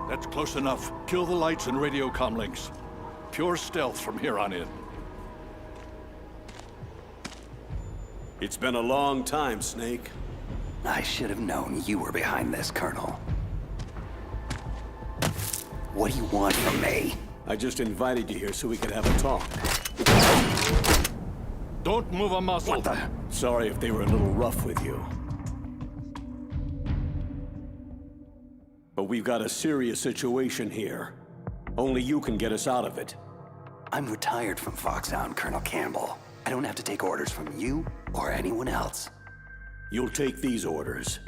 That's close enough. Kill the lights and radio comm links. Pure stealth from here on in. It's been a long time, Snake. I should have known you were behind this, Colonel. What do you want from me? I just invited you here so we could have a talk. Don't move a muscle. What the? Sorry if they were a little rough with you. But we've got a serious situation here. Only you can get us out of it. I'm retired from Foxhound, Colonel Campbell. I don't have to take orders from you or anyone else. You'll take these orders.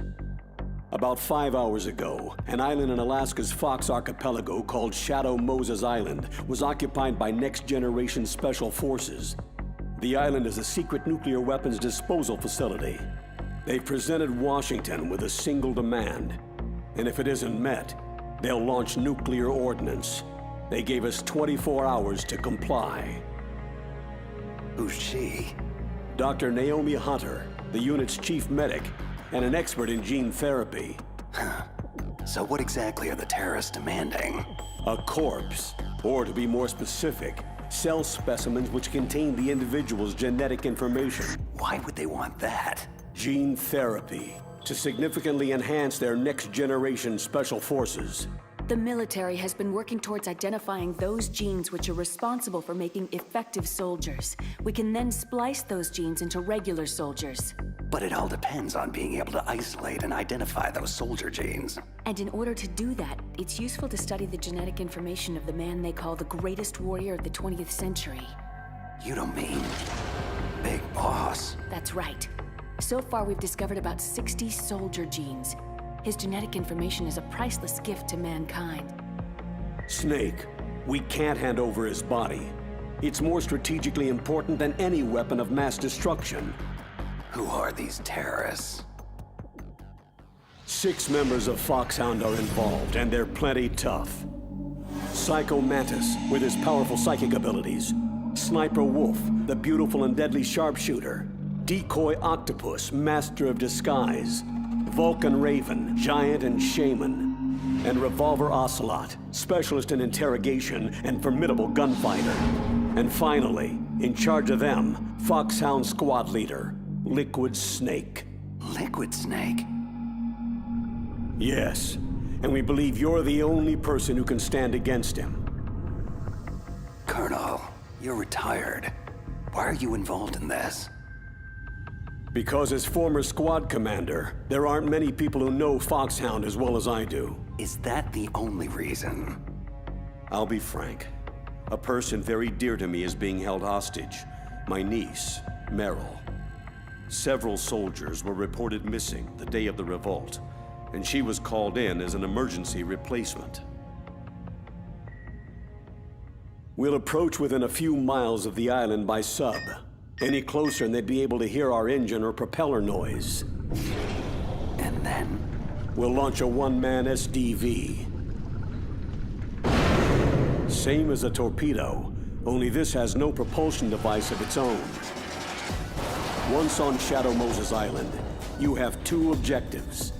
About 5 hours ago, an island in Alaska's Fox Archipelago called Shadow Moses Island was occupied by next-generation special forces. The island is a secret nuclear weapons disposal facility. They've presented Washington with a single demand, and if it isn't met, they'll launch nuclear ordnance. They gave us 24 hours to comply. Who's she? Dr. Naomi Hunter, the unit's chief medic, and an expert in gene therapy. So what exactly are the terrorists demanding? A corpse, or to be more specific, cell specimens which contain the individual's genetic information. Why would they want that? Gene therapy, to significantly enhance their next-generation special forces. The military has been working towards identifying those genes which are responsible for making effective soldiers. We can then splice those genes into regular soldiers. But it all depends on being able to isolate and identify those soldier genes. And in order to do that, it's useful to study the genetic information of the man they call the greatest warrior of the 20th century. You don't mean Big Boss? That's right. So far, we've discovered about 60 soldier genes. His genetic information is a priceless gift to mankind. Snake, we can't hand over his body. It's more strategically important than any weapon of mass destruction. Who are these terrorists? 6 members of Foxhound are involved, and they're plenty tough. Psycho Mantis, with his powerful psychic abilities. Sniper Wolf, the beautiful and deadly sharpshooter. Decoy Octopus, master of disguise. Vulcan Raven, giant and shaman. And Revolver Ocelot, specialist in interrogation and formidable gunfighter. And finally, in charge of them, Foxhound squad leader, Liquid Snake. Liquid Snake? Yes, and we believe you're the only person who can stand against him. Colonel, you're retired. Why are you involved in this? Because as former squad commander, there aren't many people who know Foxhound as well as I do. Is that the only reason? I'll be frank. A person very dear to me is being held hostage. My niece, Meryl. Several soldiers were reported missing the day of the revolt, and she was called in as an emergency replacement. We'll approach within a few miles of the island by sub. Any closer and they'd be able to hear our engine or propeller noise. And then? We'll launch a one-man SDV. Same as a torpedo, only this has no propulsion device of its own. Once on Shadow Moses Island, you have 2 objectives.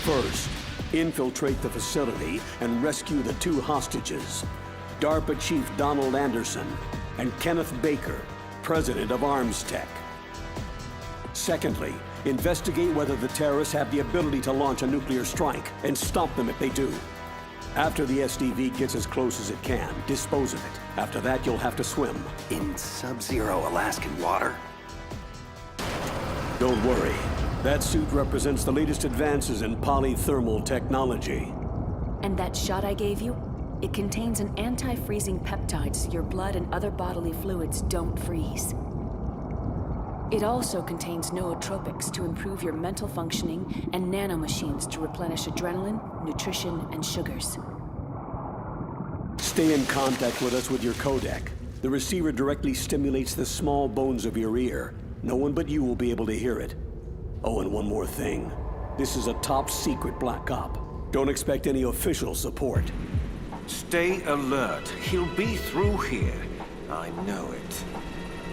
First, infiltrate the facility and rescue the 2 hostages, DARPA Chief Donald Anderson and Kenneth Baker, President of Arms Tech. Secondly, investigate whether the terrorists have the ability to launch a nuclear strike and stop them if they do. After the SDV gets as close as it can, dispose of it. After that, you'll have to swim. In sub-zero Alaskan water? Don't worry. That suit represents the latest advances in polythermal technology. And that shot I gave you? It contains an anti-freezing peptide so your blood and other bodily fluids don't freeze. It also contains nootropics to improve your mental functioning and nanomachines to replenish adrenaline, nutrition, and sugars. Stay in contact with us with your codec. The receiver directly stimulates the small bones of your ear. No one but you will be able to hear it. Oh, and one more thing. This is a top-secret black op. Don't expect any official support. Stay alert. He'll be through here. I know it.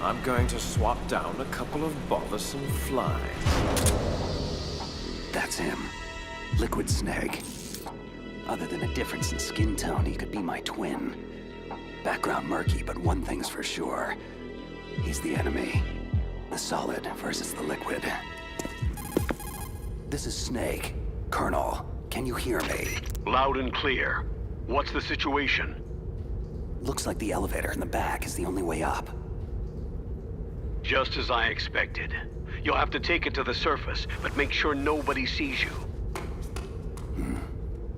I'm going to swat down a couple of bothersome flies. That's him. Liquid Snake. Other than a difference in skin tone, he could be my twin. Background murky, but one thing's for sure. He's the enemy. The solid versus the liquid. This is Snake. Colonel, can you hear me? Loud and clear. What's the situation? Looks like the elevator in the back is the only way up. Just as I expected. You'll have to take it to the surface, but make sure nobody sees you.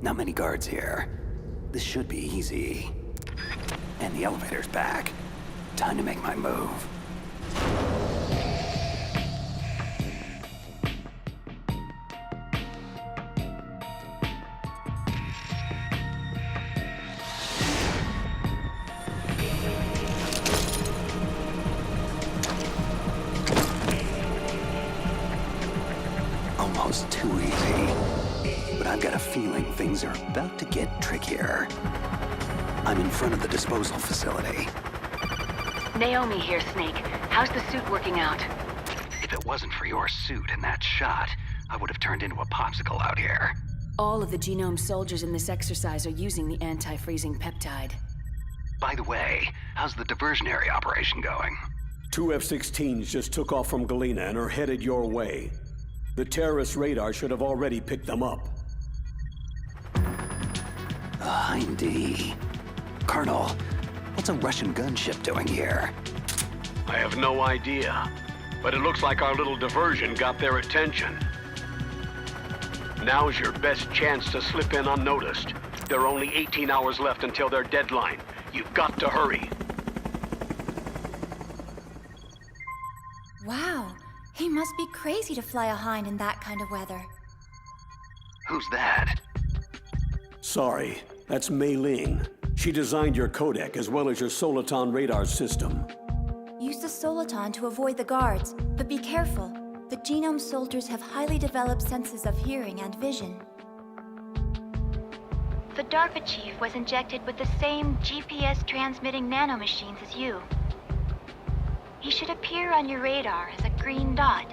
Not many guards here. This should be easy. And the elevator's back. Time to make my move. Almost too easy. But I've got a feeling things are about to get trickier. I'm in front of the disposal facility. Naomi here, Snake. How's the suit working out? If it wasn't for your suit and that shot, I would have turned into a popsicle out here. All of the genome soldiers in this exercise are using the anti-freezing peptide. By the way, how's the diversionary operation going? 2 F-16s just took off from Galena and are headed your way. The terrorist radar should have already picked them up. Hindy. Colonel, what's a Russian gunship doing here? I have no idea, but it looks like our little diversion got their attention. Now's your best chance to slip in unnoticed. There are only 18 hours left until their deadline. You've got to hurry. Wow, he must be crazy to fly a hind in that kind of weather. Who's that? Sorry, that's Mei Ling. She designed your codec as well as your Soliton radar system. Use the Soliton to avoid the guards, but be careful. The genome soldiers have highly developed senses of hearing and vision. The DARPA chief was injected with the same GPS-transmitting nanomachines as you. He should appear on your radar as a green dot.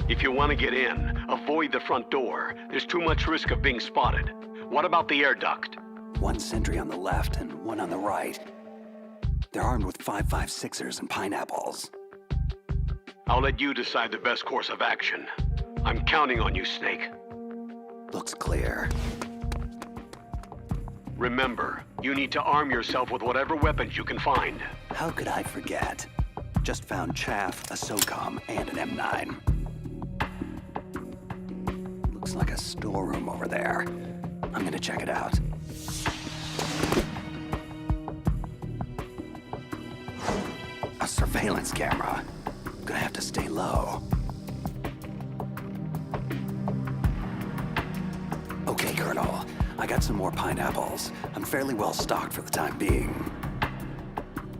If you want to get in, avoid the front door. There's too much risk of being spotted. What about the air duct? One sentry on the left and one on the right. They're armed with 5.56ers and pineapples. I'll let you decide the best course of action. I'm counting on you, Snake. Looks clear. Remember, you need to arm yourself with whatever weapons you can find. How could I forget? Just found chaff, a SOCOM, and an M9. Looks like a storeroom over there. I'm gonna check it out. A surveillance camera. Gonna have to stay low. Okay, Colonel. I got some more pineapples. I'm fairly well stocked for the time being.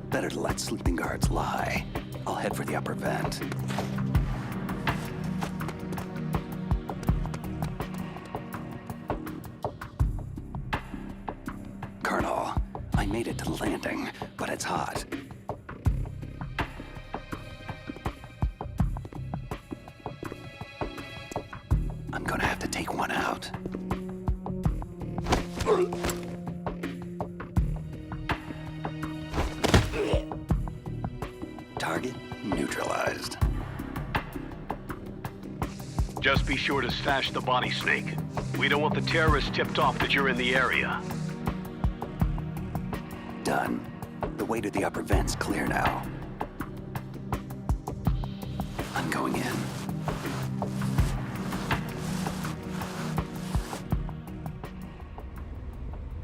Better to let sleeping guards lie. I'll head for the upper vent. Colonel, I made it to the landing, but it's hot. I'm gonna have to take one out. Target neutralized. Just be sure to stash the body, Snake. We don't want the terrorists tipped off that you're in the area. Done. The way to the upper vent's clear now. I'm going in.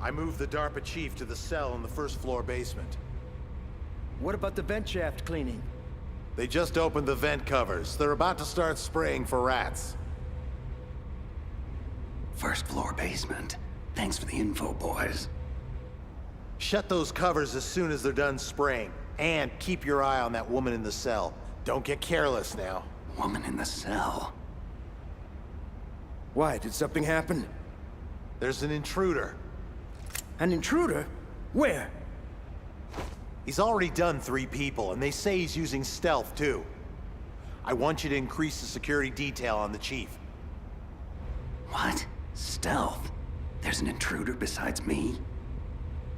I moved the DARPA chief to the cell in the first floor basement. What about the vent shaft cleaning? They just opened the vent covers. They're about to start spraying for rats. First floor basement. Thanks for the info, boys. Shut those covers as soon as they're done spraying. And keep your eye on that woman in the cell. Don't get careless now. Woman in the cell. Why, did something happen? There's an intruder. An intruder? Where? He's already done 3 people, and they say he's using stealth, too. I want you to increase the security detail on the chief. What? Stealth? There's an intruder besides me?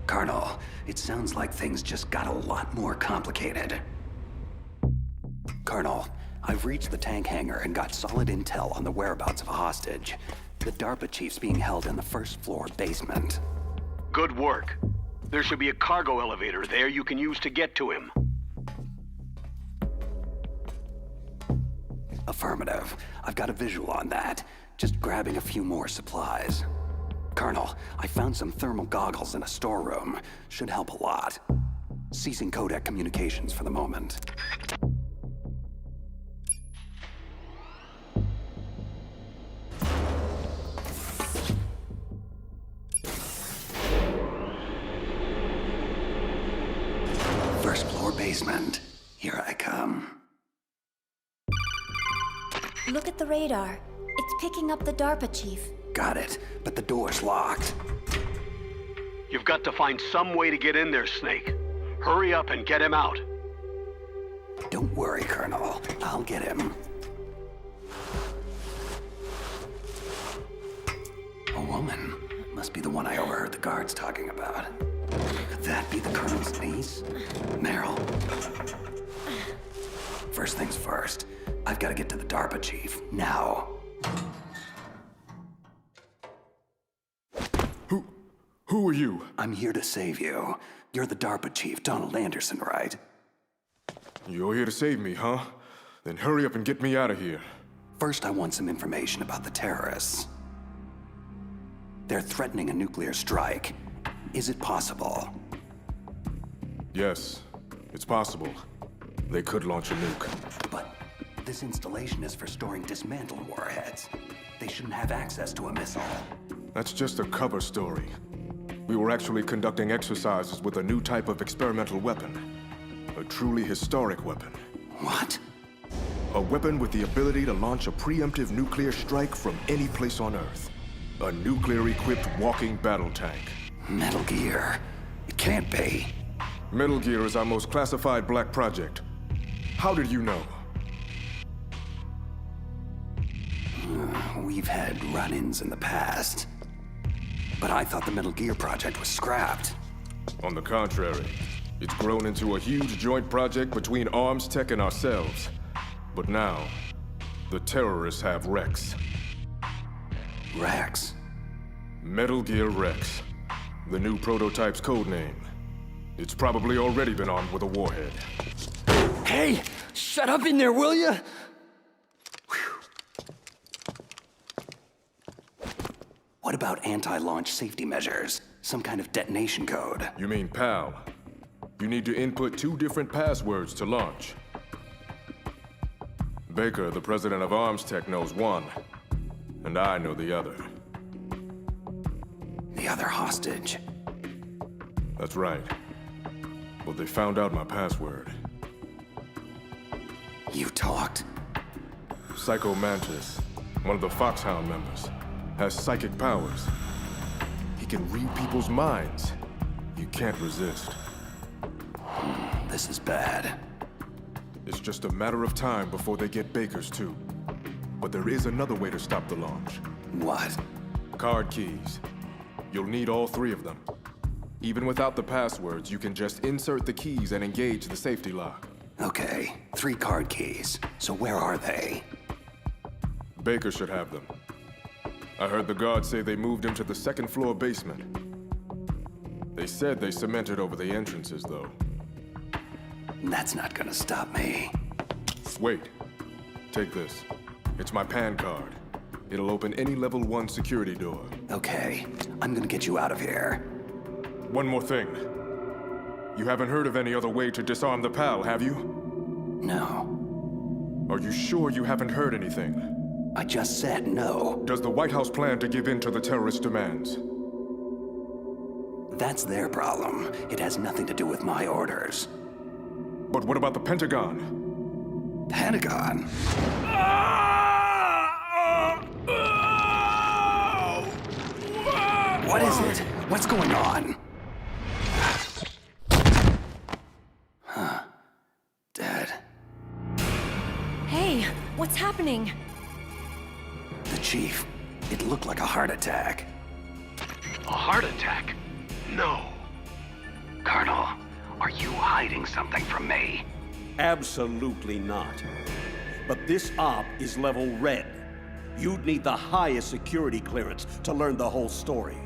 Colonel, it sounds like things just got a lot more complicated. Colonel, I've reached the tank hangar and got solid intel on the whereabouts of a hostage. The DARPA chief's being held in the first floor basement. Good work. There should be a cargo elevator there you can use to get to him. Affirmative. I've got a visual on that. Just grabbing a few more supplies. Colonel, I found some thermal goggles in a storeroom. Should help a lot. Ceasing codec communications for the moment. First floor basement. Here I come. Look at the radar. It's picking up the DARPA chief. Got it, but the door's locked. You've got to find some way to get in there, Snake. Hurry up and get him out. Don't worry, Colonel. I'll get him. A woman. Must be the one I overheard the guards talking about. Could that be the Colonel's niece? Meryl? First things first. I've got to get to the DARPA chief. Now. Who are you? I'm here to save you. You're the DARPA chief, Donald Anderson, right? You're here to save me, huh? Then hurry up and get me out of here. First, I want some information about the terrorists. They're threatening a nuclear strike. Is it possible? Yes, it's possible. They could launch a nuke. But this installation is for storing dismantled warheads. They shouldn't have access to a missile. That's just a cover story. We were actually conducting exercises with a new type of experimental weapon. A truly historic weapon. What? A weapon with the ability to launch a preemptive nuclear strike from any place on Earth. A nuclear-equipped walking battle tank. Metal Gear. It can't be. Metal Gear is our most classified black project. How did you know? We've had run-ins in the past. But I thought the Metal Gear project was scrapped. On the contrary, it's grown into a huge joint project between Arms Tech and ourselves. But now, the terrorists have Rex. Rex? Metal Gear Rex. The new prototype's codename. It's probably already been armed with a warhead. Hey! Shut up in there, will ya? What about anti-launch safety measures? Some kind of detonation code? You mean PAL? You need to input 2 different passwords to launch. Baker, the president of Arms Tech, knows one, and I know the other. The other hostage? That's right. Well, they found out my password. You talked? Psycho Mantis, one of the Foxhound members, has psychic powers. He can read people's minds. You can't resist. This is bad. It's just a matter of time before they get Baker's too. But there is another way to stop the launch. What? Card keys. You'll need all 3 of them. Even without the passwords, you can just insert the keys and engage the safety lock. Okay, 3 card keys. So where are they? Baker should have them. I heard the guards say they moved him to the 2nd floor basement. They said they cemented over the entrances, though. That's not gonna stop me. Wait. Take this. It's my PAN card. It'll open any level 1 security door. Okay, I'm gonna get you out of here. One more thing. You haven't heard of any other way to disarm the PAL, have you? No. Are you sure you haven't heard anything? I just said no. Does the White House plan to give in to the terrorist demands? That's their problem. It has nothing to do with my orders. But what about the Pentagon? Pentagon? What is it? What's going on? Huh. Dead. Hey, what's happening? The chief. It look like a heart attack. A heart attack? No. Colonel, are you hiding something from me? Absolutely not. But this op is level red. You'd need the highest security clearance to learn the whole story.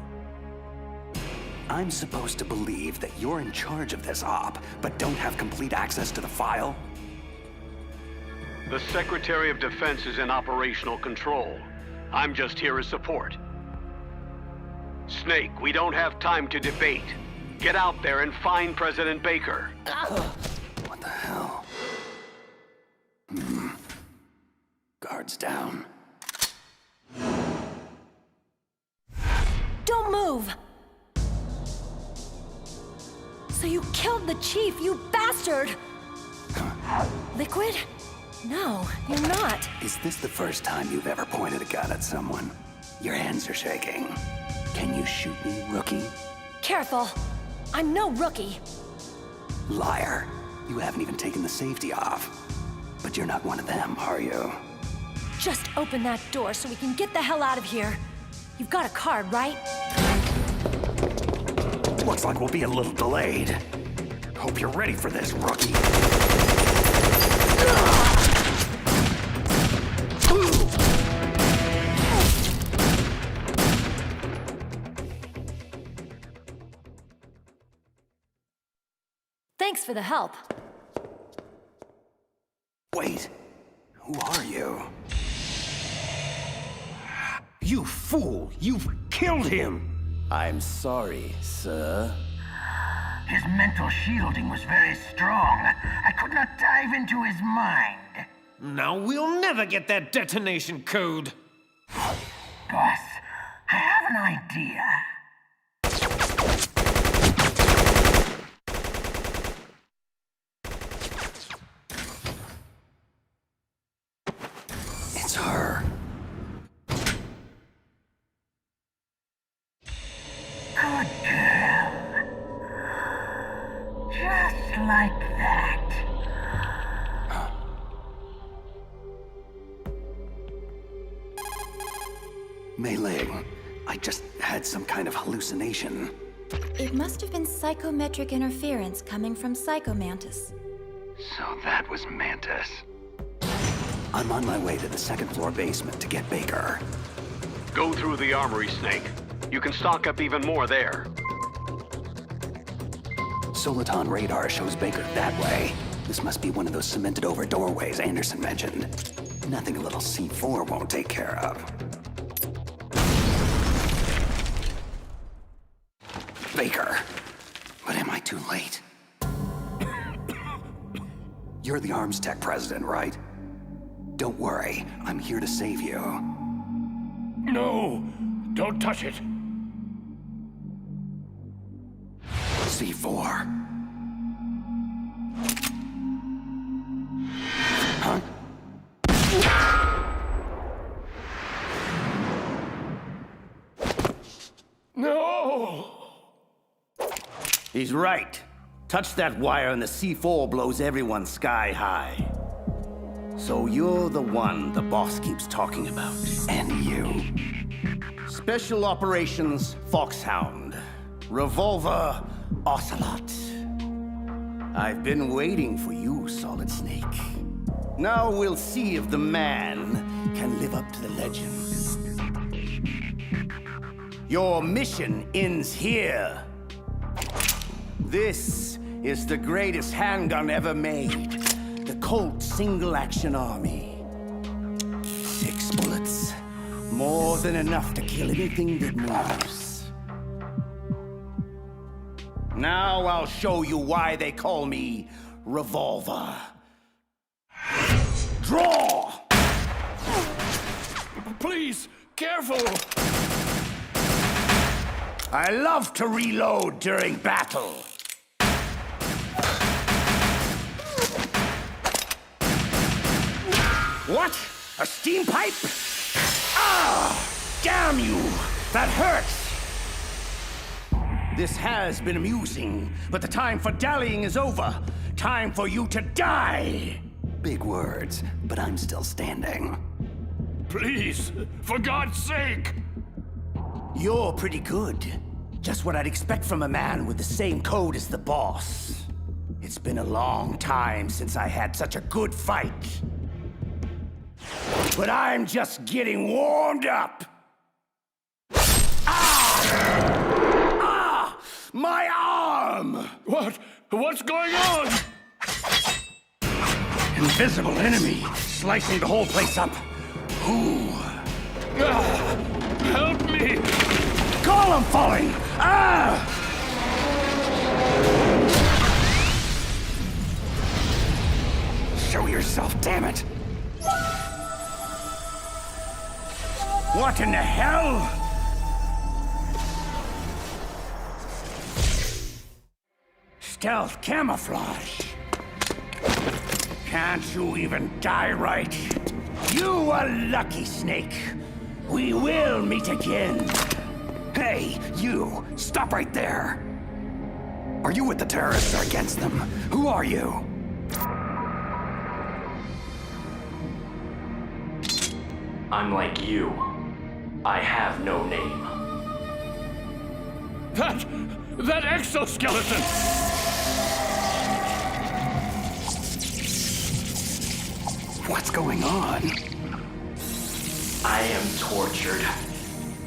I'm supposed to believe that you're in charge of this op, but don't have complete access to the file? The Secretary of Defense is in operational control. I'm just here as support. Snake, we don't have time to debate. Get out there and find President Baker. What the hell? Guards down. Don't move! So you killed the chief, you bastard! Liquid? No, you're not. Is this the first time you've ever pointed a gun at someone? Your hands are shaking. Can you shoot me, rookie? Careful. I'm no rookie. Liar. You haven't even taken the safety off. But you're not one of them, are you? Just open that door so we can get the hell out of here. You've got a card, right? Looks like we'll be a little delayed. Hope you're ready for this, rookie. Thanks for the help. Wait, who are you? You fool! You've killed him! I'm sorry, sir. His mental shielding was very strong. I could not dive into his mind. Now we'll never get that detonation code. Boss, I have an idea. It's her. Good girl. Just like that. Mei Ling, I just had some kind of hallucination. It must have been psychometric interference coming from Mantis. So that was Mantis. I'm on my way to the second floor basement to get Baker. Go through the armory, Snake. You can stock up even more there. Soliton radar shows Baker that way. This must be one of those cemented over doorways Anderson mentioned. Nothing a little C4 won't take care of. Baker. But am I too late? You're the arms tech president, right? Don't worry, I'm here to save you. No! Don't touch it! C4. Huh? No! He's right. Touch that wire and the C4 blows everyone sky high. So you're the one the boss keeps talking about. And you. Special Operations Foxhound. Revolver Ocelot. I've been waiting for you, Solid Snake. Now we'll see if the man can live up to the legend. Your mission ends here. This is the greatest handgun ever made. The Colt Single Action Army. 6 bullets. More than enough to kill anything that moves. Now I'll show you why they call me Revolver. Draw! Please, careful! I love to reload during battle. What? A steam pipe? Ah! Damn you! That hurts! This has been amusing, but the time for dallying is over. Time for you to die! Big words, but I'm still standing. Please, for God's sake! You're pretty good. Just what I'd expect from a man with the same code as the boss. It's been a long time since I had such a good fight. But I'm just getting warmed up. Ah! My arm! What's going on? Invisible enemy slicing the whole place up. Ooh. Help me! Column falling! Ah! Show yourself, damn it! What in the hell? Stealth camouflage. Can't you even die right? You a lucky snake. We will meet again. Hey, you! Stop right there! Are you with the terrorists or against them? Who are you? I'm like you. I have no name. That exoskeleton! What's going on? I am tortured.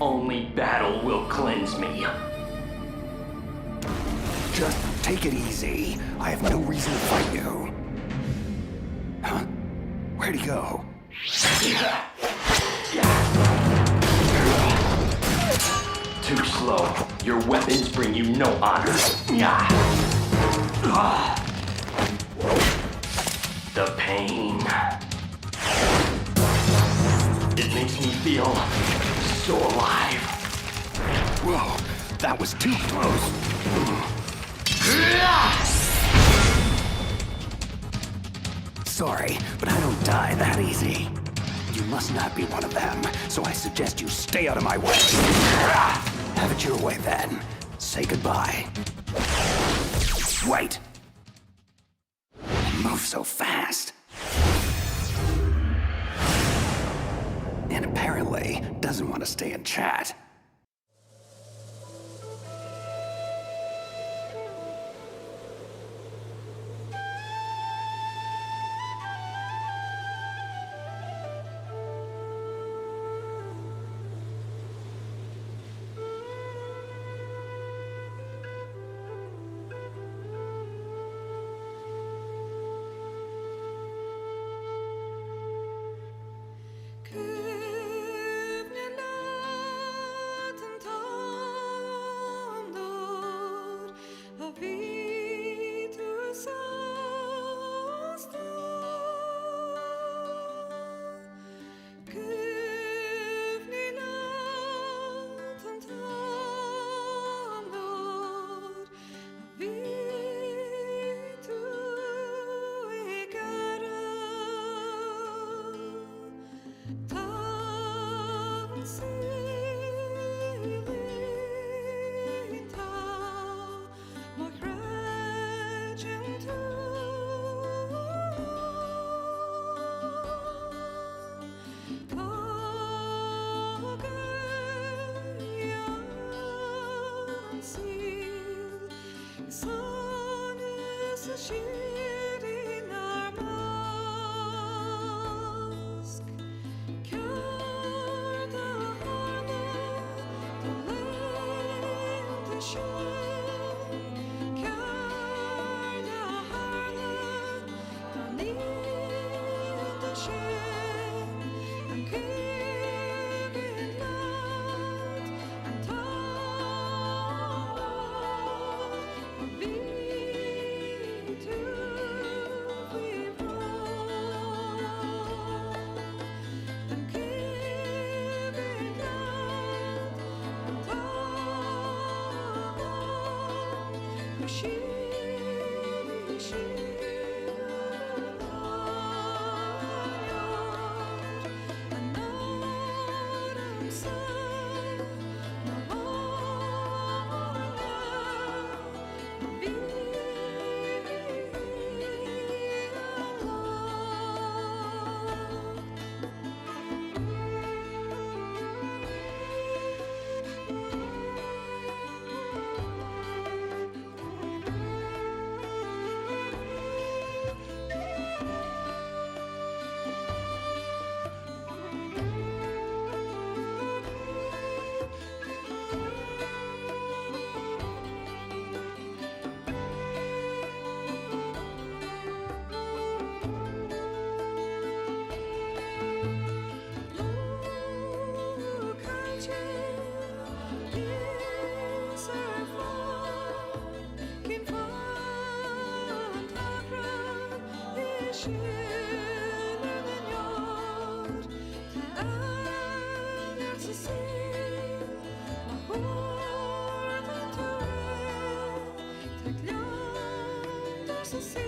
Only battle will cleanse me. Just take it easy. I have no reason to fight you. Huh? Where'd he go? Too slow. Your weapons bring you no honor. The pain. It makes me feel so alive. Whoa, that was too close. Sorry, but I don't die that easy. You must not be one of them, so I suggest you stay out of my way. Have it your way then. Say goodbye. Wait! Move so fast. And apparently doesn't want to stay and chat. necessary.